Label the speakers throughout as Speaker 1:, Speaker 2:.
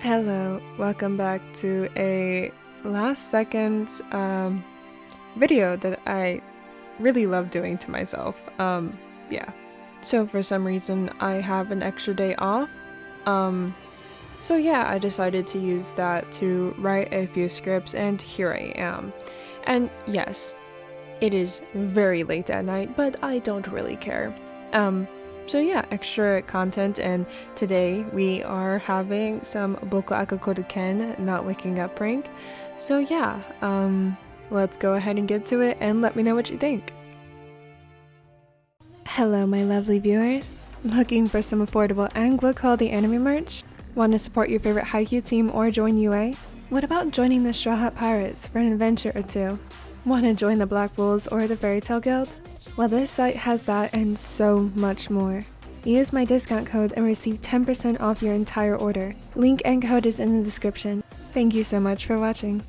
Speaker 1: Hello, welcome back to a last second video that I really love doing to myself. Yeah. So for some reason I have an extra day off. So yeah, I decided to use that to write a few scripts, and here I am. And yes, it is very late at night, but I don't really care. So yeah, extra content, and today we are having some BokuAkaKuroKen not waking up prank. So yeah, let's go ahead and get to it and let me know what you think. Hello my lovely viewers. Looking for some affordable and good quality anime merch? Want to support your favorite Haikyuu team or join UA? What about joining the Straw Hat Pirates for an adventure or two? Want to join the Black Wolves or the Fairy Tale Guild? Well, this site has that and so much more. Use my discount code and receive 10% off your entire order. Link and code is in the description. Thank you so much for watching.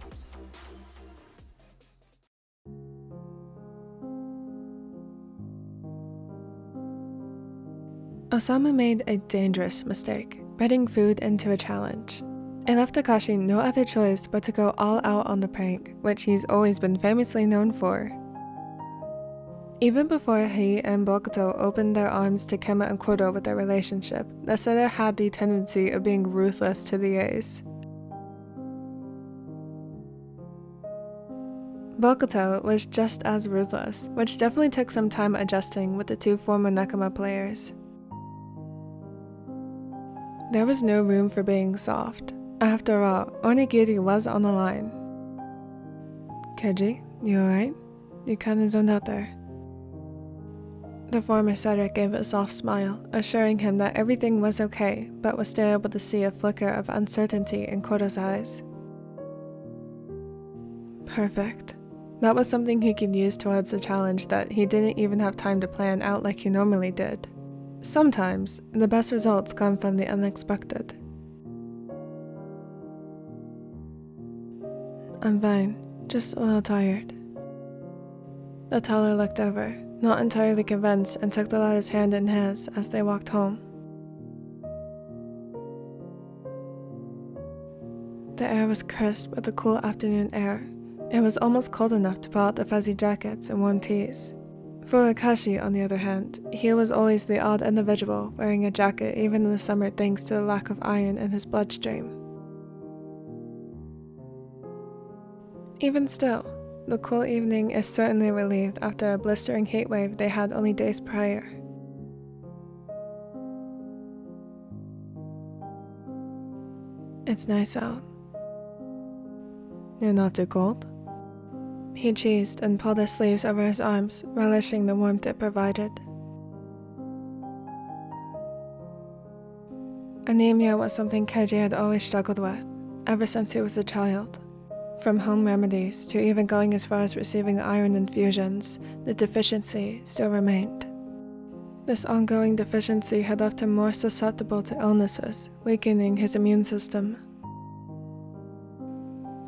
Speaker 1: Osamu made a dangerous mistake, breading food into a challenge. It left Takashi no other choice but to go all out on the prank, which he's always been famously known for. Even before he and Bokuto opened their arms to Kema and Koro with their relationship, the setter had the tendency of being ruthless to the ace. Bokuto was just as ruthless, which definitely took some time adjusting with the two former Nakama players. There was no room for being soft. After all, onigiri was on the line. Keiji, you alright? You kinda zoned out there. The former setter gave a soft smile, assuring him that everything was okay, but was still able to see a flicker of uncertainty in Koro's eyes. Perfect. That was something he could use towards the challenge that he didn't even have time to plan out like he normally did. Sometimes, the best results come from the unexpected. I'm fine, just a little tired. The teller looked over, not entirely convinced, and took the latter's hand in his as they walked home. The air was crisp with a cool afternoon air. It was almost cold enough to pull out the fuzzy jackets and warm teas. For Akashi, on the other hand, he was always the odd individual wearing a jacket even in the summer thanks to the lack of iron in his bloodstream. Even still, the cool evening is certainly relieved after a blistering heat wave they had only days prior. It's nice out. You're not too cold? He cheesed and pulled his sleeves over his arms, relishing the warmth it provided. Anemia was something Keiji had always struggled with, ever since he was a child. From home remedies to even going as far as receiving iron infusions, the deficiency still remained. This ongoing deficiency had left him more susceptible to illnesses, weakening his immune system.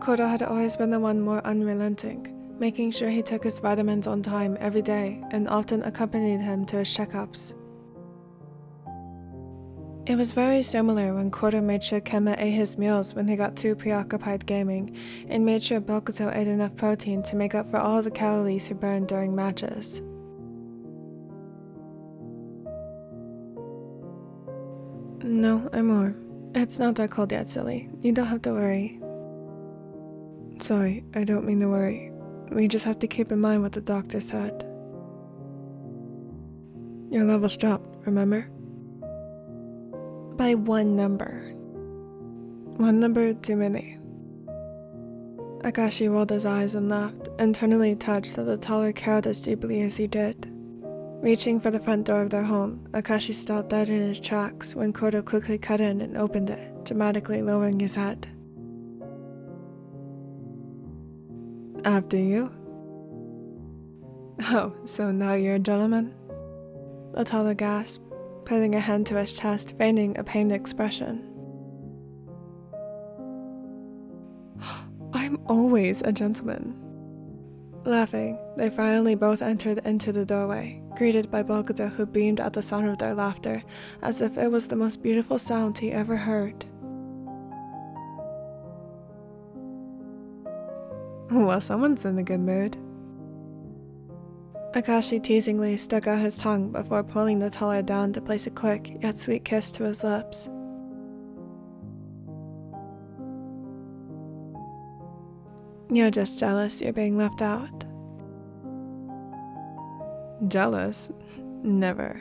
Speaker 1: Koro had always been the one more unrelenting, making sure he took his vitamins on time every day and often accompanied him to his checkups. It was very similar when Koro made sure Kema ate his meals when he got too preoccupied gaming, and made sure Bokuto ate enough protein to make up for all the calories he burned during matches. No, I'm warm. It's not that cold yet, silly. You don't have to worry. Sorry, I don't mean to worry. We just have to keep in mind what the doctor said. Your levels dropped, remember? By one number. One number too many. Akashi rolled his eyes and laughed, internally touched that the taller cared as deeply as he did. Reaching for the front door of their home, Akashi stopped dead in his tracks when Koro quickly cut in and opened it, dramatically lowering his head. After you? Oh, so now you're a gentleman? The taller gasped, putting a hand to his chest, feigning a pained expression. I'm always a gentleman. Laughing, they finally both entered into the doorway, greeted by Bokuto, who beamed at the sound of their laughter, as if it was the most beautiful sound he ever heard. Well, someone's in a good mood. Akashi teasingly stuck out his tongue before pulling the taller down to place a quick yet sweet kiss to his lips. You're just jealous you're being left out. Jealous? Never.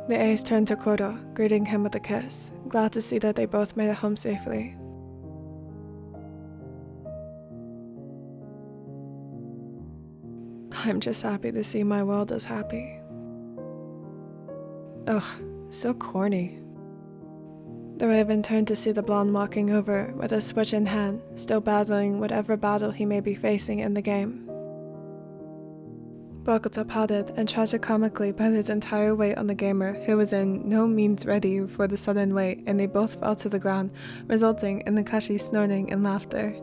Speaker 1: The ace turned to Koro, greeting him with a kiss, glad to see that they both made it home safely. I'm just happy to see my world is happy. Ugh, so corny. The Raven turned to see the blonde walking over with a switch in hand, still battling whatever battle he may be facing in the game. Bokuta pouted and tragicomically put his entire weight on the gamer, who was in no means ready for the sudden weight, and they both fell to the ground, resulting in Akashi snorting and laughter.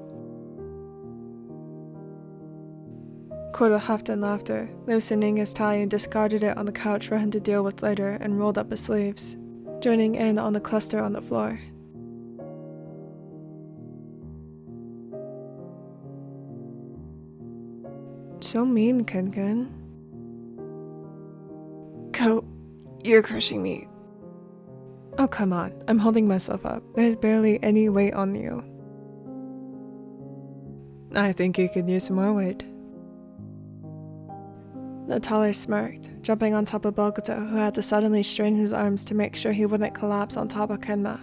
Speaker 1: Koro huffed in laughter, loosening his tie and discarded it on the couch for him to deal with later and rolled up his sleeves, joining in on the cluster on the floor. So mean, Ken. Ko, you're crushing me. Oh, come on. I'm holding myself up. There's barely any weight on you. I think you could use some more weight. The taller smirked, jumping on top of Bokuta, who had to suddenly strain his arms to make sure he wouldn't collapse on top of Kenma.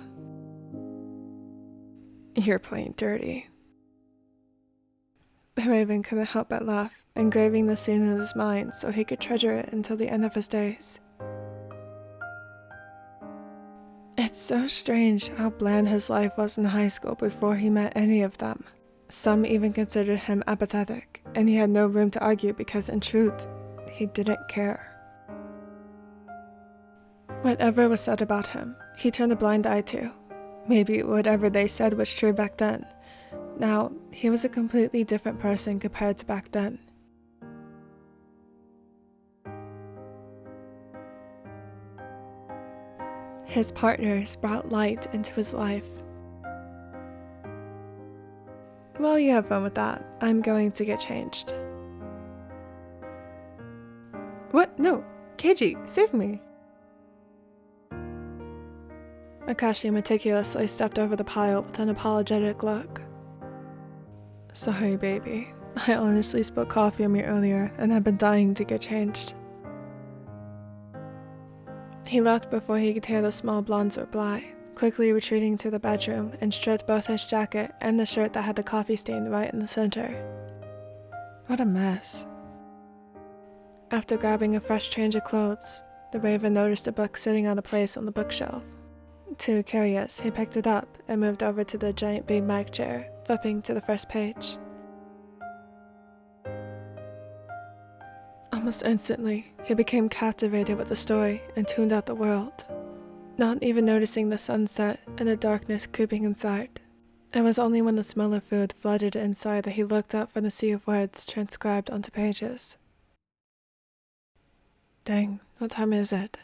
Speaker 1: You're playing dirty. The Raven couldn't help but laugh, engraving the scene in his mind so he could treasure it until the end of his days. It's so strange how bland his life was in high school before he met any of them. Some even considered him apathetic, and he had no room to argue because in truth, he didn't care. Whatever was said about him, he turned a blind eye to. Maybe whatever they said was true back then. Now, he was a completely different person compared to back then. His partners brought light into his life. While you have fun with that, I'm going to get changed. What? No! Keiji, save me! Akashi meticulously stepped over the pile with an apologetic look. Sorry, baby. I honestly spilled coffee on me earlier and have been dying to get changed. He left before he could hear the small blonde's reply, quickly retreating to the bedroom and stripped both his jacket and the shirt that had the coffee stain right in the center. What a mess. After grabbing a fresh change of clothes, the Raven noticed a book sitting out of place on the bookshelf. Too curious, he picked it up and moved over to the giant beanbag chair, flipping to the first page. Almost instantly, he became captivated with the story and tuned out the world, not even noticing the sunset and the darkness creeping inside. It was only when the smell of food flooded inside that he looked up from the sea of words transcribed onto pages. Dang, what time is it?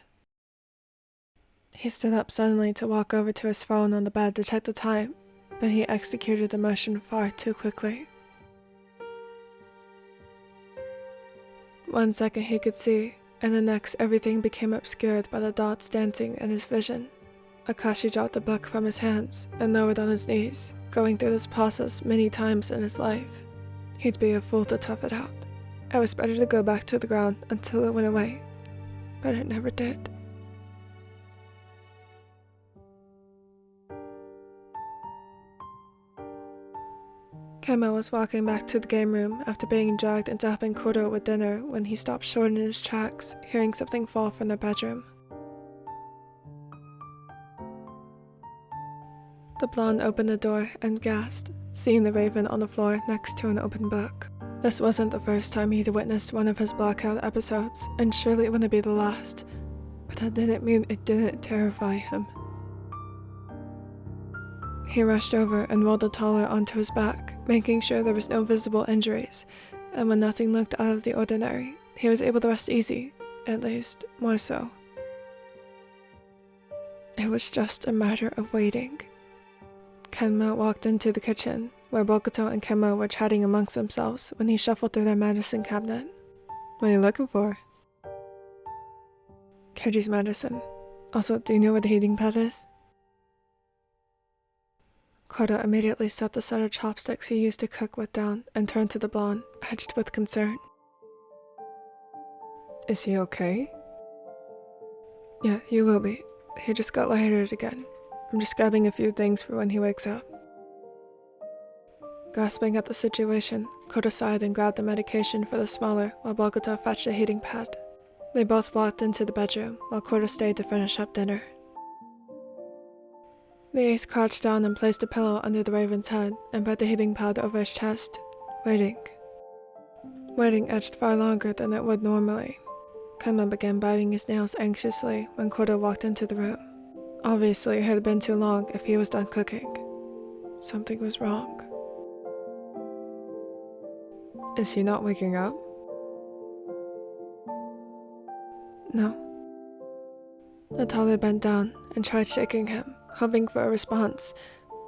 Speaker 1: He stood up suddenly to walk over to his phone on the bed to check the time, but he executed the motion far too quickly. 1 second he could see, and the next everything became obscured by the dots dancing in his vision. Akashi dropped the book from his hands and lowered on his knees, going through this process many times in his life. He'd be a fool to tough it out. It was better to go back to the ground until it went away, but it never did. Kenma was walking back to the game room after being dragged into helping Koro with dinner when he stopped short in his tracks, hearing something fall from their bedroom. The blonde opened the door and gasped, seeing the Raven on the floor next to an open book. This wasn't the first time he'd witnessed one of his blackout episodes, and surely it wouldn't be the last, but that didn't mean it didn't terrify him. He rushed over and rolled the taller onto his back, making sure there was no visible injuries, and when nothing looked out of the ordinary, he was able to rest easy, at least, more so. It was just a matter of waiting. Kenma walked into the kitchen, where Bokuto and Kenma were chatting amongst themselves when he shuffled through their medicine cabinet. What are you looking for? Keji's medicine. Also, do you know where the heating pad is? Koda immediately set the set of chopsticks he used to cook with down and turned to the blonde, edged with concern. Is he okay? Yeah, he will be. He just got lightheaded again. I'm just grabbing a few things for when he wakes up. Grasping at the situation, Koda sighed and grabbed the medication for the smaller while Bokuto fetched a heating pad. They both walked into the bedroom while Koda stayed to finish up dinner. The ace crouched down and placed a pillow under the raven's head and put the heating pad over his chest, waiting. Waiting edged far longer than it would normally. Kenma began biting his nails anxiously when Koda walked into the room. Obviously, it had been too long if he was done cooking. Something was wrong. Is he not waking up? No. Natalia bent down and tried shaking him, hoping for a response,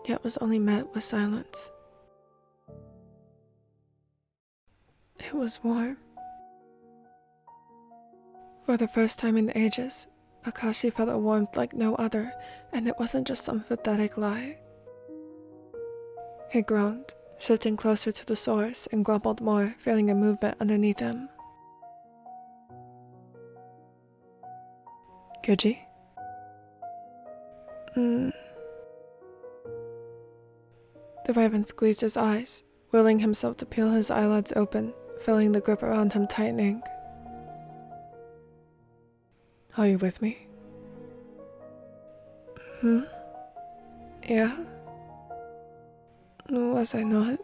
Speaker 1: yet was only met with silence. It was warm. For the first time in ages, Akashi felt a warmth like no other, and it wasn't just some pathetic lie. He groaned, shifting closer to the source, and grumbled more, feeling a movement underneath him. Keiji? The raven squeezed his eyes, willing himself to peel his eyelids open, feeling the grip around him tightening. Are you with me? Yeah? Was I not?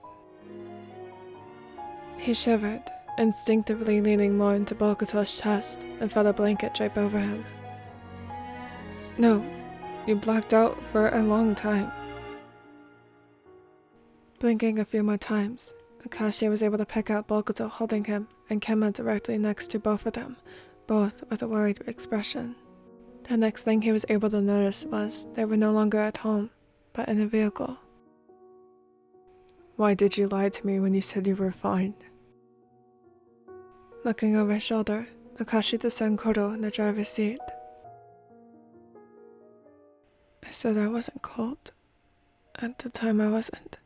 Speaker 1: He shivered, instinctively leaning more into Bokuto's chest and felt a blanket drape over him. No, you blacked out for a long time. Blinking a few more times, Akashi was able to pick out Bokuto holding him and Kenma directly next to both of them, both with a worried expression. The next thing he was able to notice was they were no longer at home, but in a vehicle. Why did you lie to me when you said you were fine? Looking over his shoulder, Akashi discerned Kodo in the driver's seat. I said I wasn't cold. At the time I wasn't.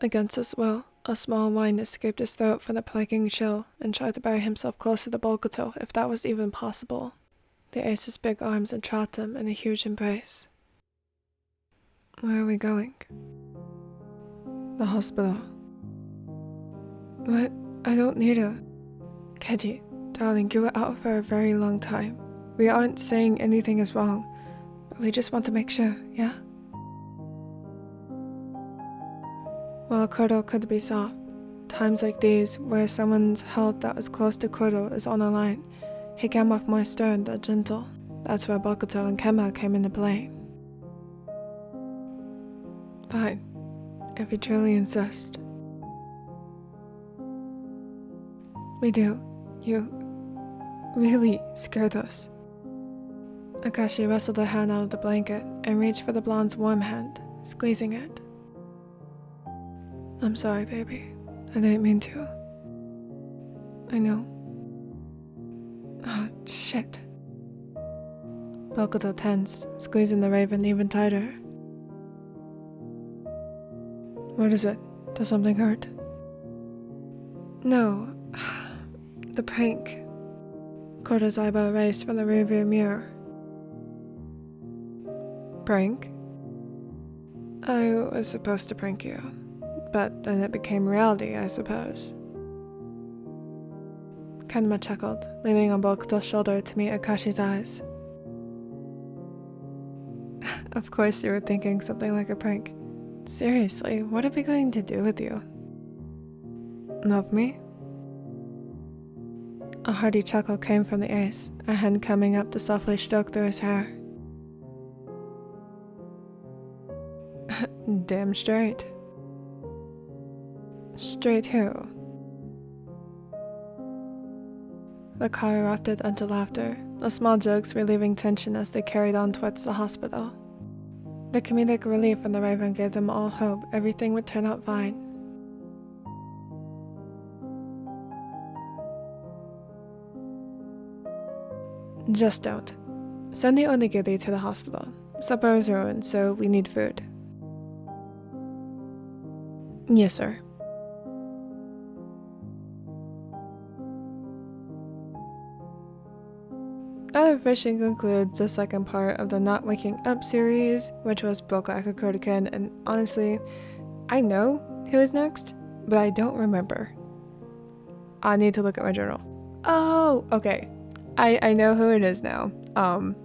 Speaker 1: Against his will, a small whine escaped his throat from the plaguing chill and tried to bury himself closer to Bokuto if that was even possible. The ace's big arms entrapped him in a huge embrace. Where are we going? The hospital. What? I don't need a... Keiji, darling, you were out for a very long time. We aren't saying anything is wrong, but we just want to make sure, yeah? While Kodo could be soft, times like these, where someone's health that was close to Kodo is on the line, he came off more stern than gentle. That's where Bokuto and Kenma came into play. Fine, if you truly insist. We do. You really scared us. Akashi wrestled her hand out of the blanket and reached for the blonde's warm hand, squeezing it. I'm sorry, baby. I didn't mean to. I know. Ah, shit. Bokuto tensed, squeezing the raven even tighter. What is it? Does something hurt? No. The prank. Koda's eyebrow raised from the rearview mirror. Prank? I was supposed to prank you. But then it became reality, I suppose. Kenma chuckled, leaning on Bokuto's shoulder to meet Akashi's eyes. Of course you were thinking something like a prank. Seriously, what are we going to do with you? Love me? A hearty chuckle came from the ace, a hand coming up to softly stroke through his hair. Damn straight. Straight who? The car erupted into laughter, the small jokes relieving tension as they carried on towards the hospital. The comedic relief from the raven gave them all hope everything would turn out fine. Just don't. Send the onigiri to the hospital. Supper is ruined, so we need food. Yes, sir. Other fishing concludes the second part of the Not Waking Up series, which was BokuAkaKuroKen, and honestly, I know who is next, but I don't remember. I need to look at my journal. Oh, okay. I know who it is now. I'm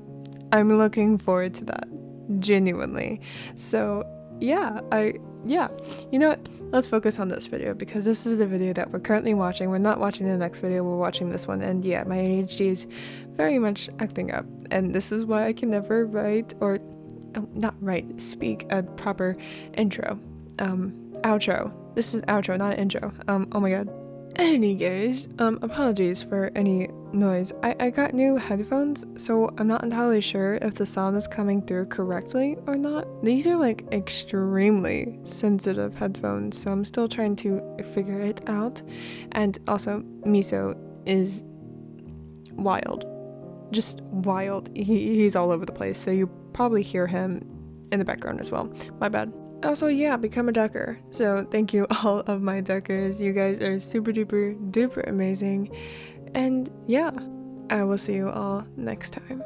Speaker 1: looking forward to that. Genuinely. So, yeah. You know what? Let's focus on this video because this is the video that we're currently watching. We're not watching the next video, we're watching this one. And yeah, my ADHD is very much acting up. And this is why I can never speak a proper intro. Outro. This is outro, not intro. Oh my god. Anyways, apologies for any noise. I got new headphones, so I'm not entirely sure if the sound is coming through correctly or not. These are like extremely sensitive headphones, so I'm still trying to figure it out. And also, Miso is wild. Just wild. He's all over the place, so you probably hear him in the background as well. My bad. Also, yeah, become a ducker. So thank you all of my duckers. You guys are super duper duper amazing. And yeah, I will see you all next time.